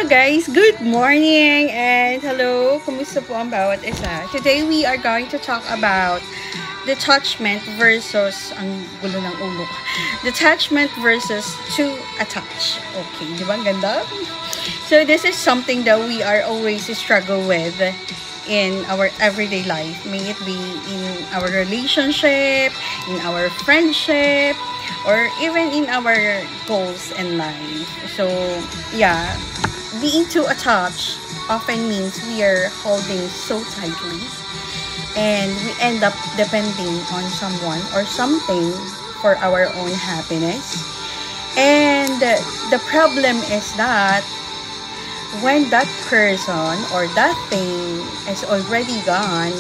guys, good morning and hello, kumusta po ang bawat isa? Today we are going to talk about detachment versus, ang gulo ng ulo, detachment versus to attach. Okay, di ba ang ganda? So this is something that we are always struggle with in our everyday life. May it be in our relationship, in our friendship, or even in our goals in life. So yeah, being too attached often means we are holding so tightly and we end up depending on someone or something for our own happiness. And the problem is that when that person or that thing is already gone,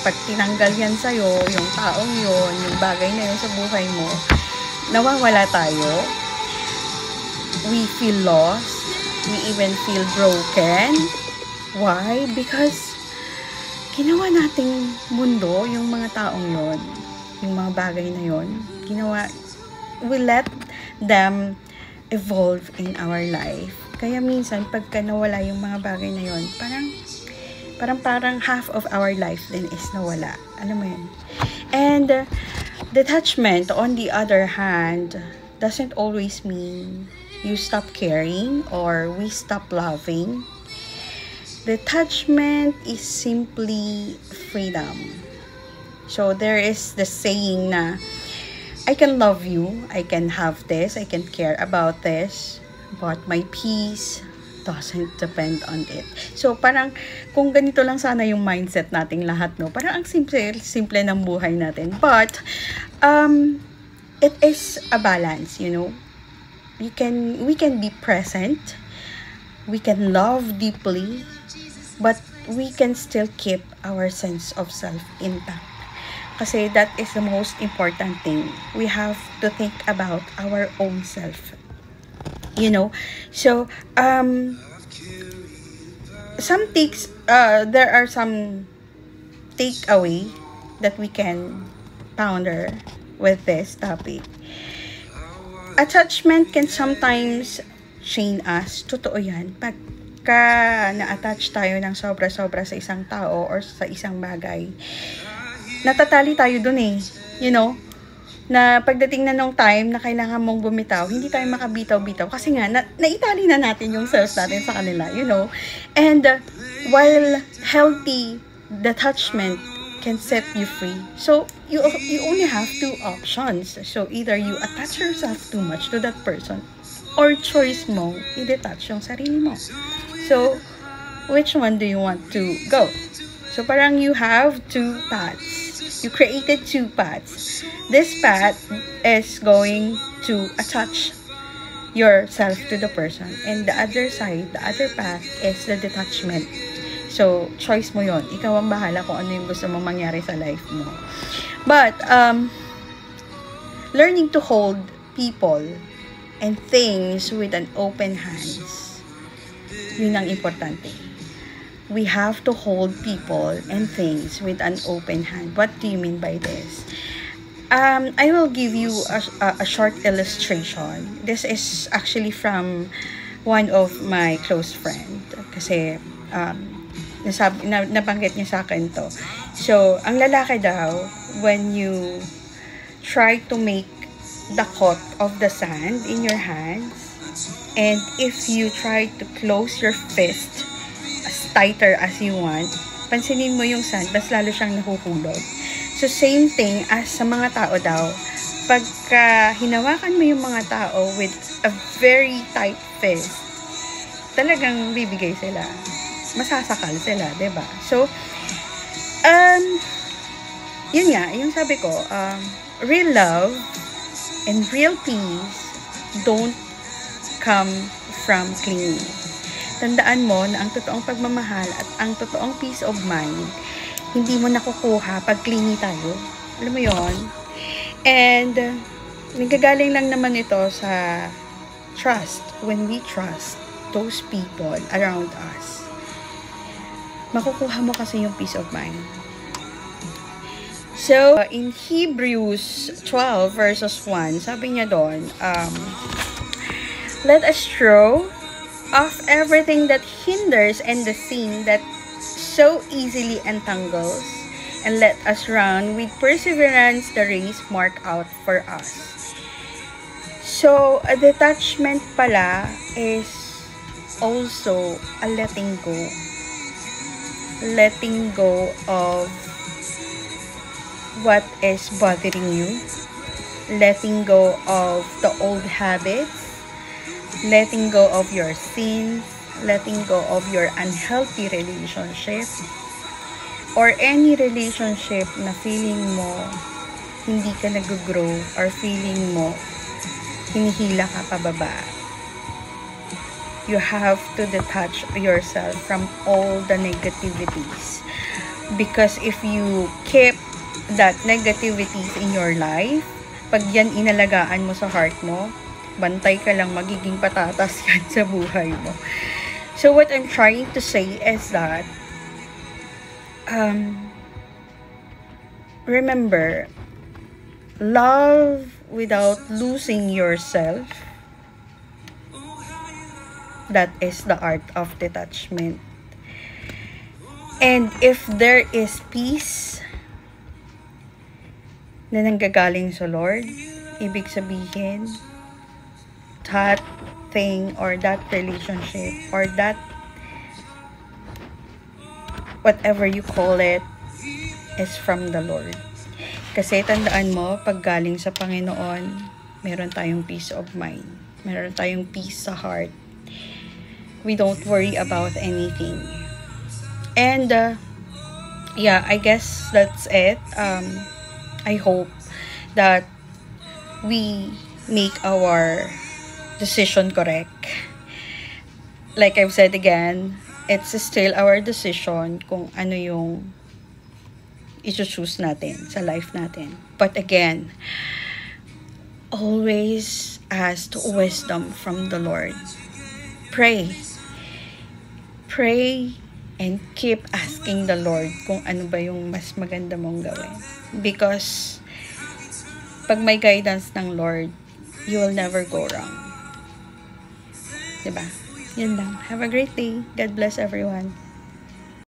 pag tinanggal yan sa'yo, yung taong yun, yung bagay na yun sa buhay mo, nawawala tayo. We feel lost. We even feel broken. Why? Because ginawa nating mundo yung mga taong yon, yung mga bagay na yon. We let them evolve in our life. Kaya minsan pagka nawala yung mga bagay na yon, parang half of our life din is nawala. Alam mo yun? And detachment, on the other hand, doesn't always mean you stop caring or we stop loving. Detachment is simply freedom. So there is the saying na, I can love you, I can have this, I can care about this, but my peace doesn't depend on it. So parang kung ganito lang sana yung mindset nating lahat, no? Parang ang simple ng buhay natin. But it is a balance, you know. We can be present, we can love deeply, but we can still keep our sense of self intact. Kasi that is the most important thing. We have to think about our own self. You know, so there are some takeaway that we can ponder with this topic. Attachment can sometimes chain us. Totoo yan. Pagka na-attach tayo ng sobra-sobra sa isang tao or sa isang bagay, natatali tayo dun eh. You know? Na pagdating na nung time na kailangan mong bumitaw, hindi tayo makabitaw-bitaw. Kasi nga, naitali na natin yung selves natin sa kanila. You know? And while healthy detachment can set you free. So, you only have two options. So, either you attach yourself too much to that person or choice mo, i-detach yung sarili mo. So, which one do you want to go? So, parang you have two paths. You created two paths. This path is going to attach yourself to the person. And the other side, the other path is the detachment. So, choice mo yon. Ikaw ang bahala kung ano yung gusto mong mangyari sa life mo. But, learning to hold people and things with an open hands, yun ang importante. We have to hold people and things with an open hand. What do you mean by this? I will give you a short illustration. This is actually from one of my close friend. Kasi, nabanggit niya sa akin to. So, ang lalaki daw, when you try to make the cut of the sand in your hands, and if you try to close your fist as tighter as you want, pansinin mo yung sand, mas lalo siyang nahuhulog. So, same thing as sa mga tao daw. Pagka hinawakan mo yung mga tao with a very tight fist, talagang bibigay sila. Masasakal sila, diba? So, yun nga, yung sabi ko, real love and real peace don't come from clinging. Tandaan mo na ang totoong pagmamahal at ang totoong peace of mind, hindi mo nakukuha pag clingy tayo. Alam mo yon? And, nagagaling lang naman ito sa trust. When we trust those people around us, makukuha mo kasi yung peace of mind. So, in Hebrews 12 verses 1, sabi niya doon, let us throw off everything that hinders and the sin that so easily entangles, and let us run with perseverance the race marked out for us. So, a detachment pala is also a letting go. Letting go of what is bothering you. Letting go of the old habits. Letting go of your sins. Letting go of your unhealthy relationship. Or any relationship na feeling mo hindi ka nag-grow, or feeling mo hinihila ka pababa. You have to detach yourself from all the negativities. Because if you keep that negativities in your life, pag yan inalagaan mo sa heart mo, bantay ka lang, magiging patatas yan sa buhay mo. So what I'm trying to say is that, remember, love without losing yourself, that is the art of detachment. And if there is peace na nanggagaling sa Lord, ibig sabihin, that thing or that relationship or that whatever you call it is from the Lord. Kasi tandaan mo, pag galing sa Panginoon, meron tayong peace of mind. Meron tayong peace sa heart. We don't worry about anything. And, yeah, I guess that's it. I hope that we make our decision correct. Like I've said again, it's still our decision kung ano yung i-choose natin sa life natin. But again, always ask wisdom from the Lord. Pray. Pray and keep asking the Lord kung ano ba yung mas maganda mong gawin. Because pag may guidance ng Lord, you will never go wrong. Diba? Yun lang. Have a great day. God bless everyone.